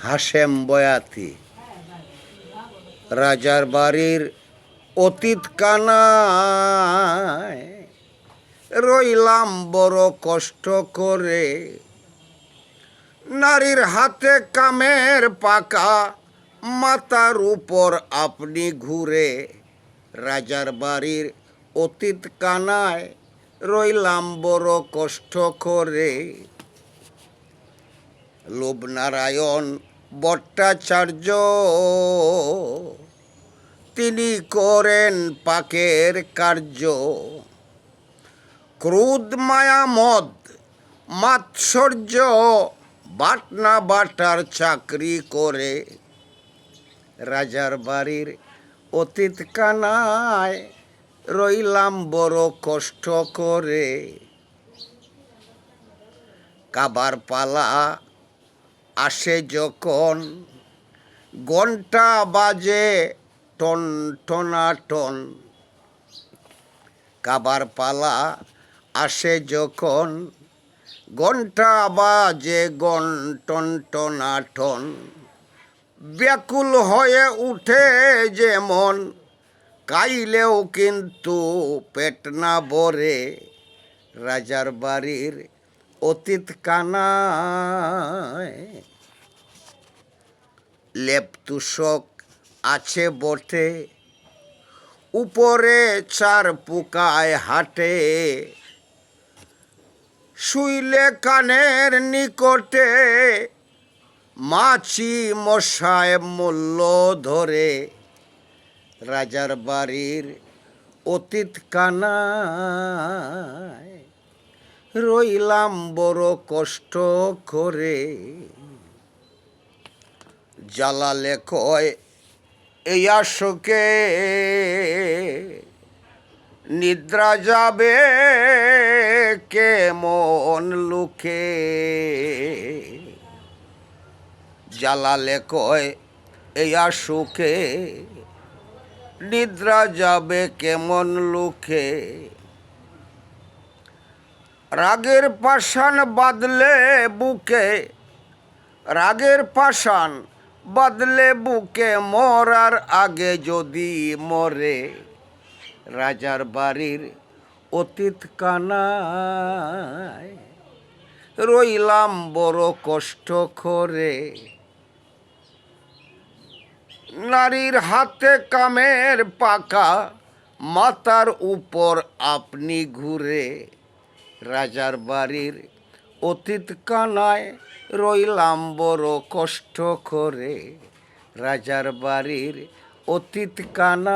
হাশেম বয়াতি রাজার বাড়ির অতীত কানায় রইলাম বড় কষ্ট করে। নারীর হাতে কামের পাকা, মাথার উপর আপনি ঘুরে। রাজার বাড়ির অতীত কানায় রইলাম বড় কষ্ট করে। লোভনারায়ণ ভট্টাচার্য তিনি করেন পাকের কার্য। ক্রোধ মায়া মদ মাৎসর্য বাটনা বাটার চাকরি করে। রাজার বাড়ির অতীত কানায় রইলাম বড় কষ্ট করে। কাবার পালা আসে যখন ঘন্টা বাজে টন টনাটন। কাবার পালা আসে যখন ঘন্টা বাজে টন টনাটন। ব্যাকুল হয়ে উঠে যেমন, খাইলেও কিন্তু পেট না ভরে। রাজার বাড়ির অতীত কানায় লেপ তুষক আছে বটে, উপরে চার পোকায় হাঁটে। শুইলে কানের নিকটে মাছি মশায় মূল্য ধরে। রাজার বাড়ির অতীত কানায় রইলাম বড় কষ্ট করে। জ্বালালে কয় এই আশোকে নিদ্রা যাবে কেমন লুকে। জ্বালালে কয় এই আশোকে নিদ্রা যাবে কেমন লুকে। রাগের পাষাণ বাঁধলে বুকে, রাগের পাষাণ বাঁধলে বুকে, মরার আগে যদি মরে। রাজার বাড়ির অতীত কানায় রইলাম বড় কষ্ট করে। নারীর হাতে কামের পাকা, মাথার উপর আপনি ঘুরে। রাজার বাড়ির অতীত কানায় রইলাম বড় কষ্ট করে। রাজার বাড়ির অতীত কানায়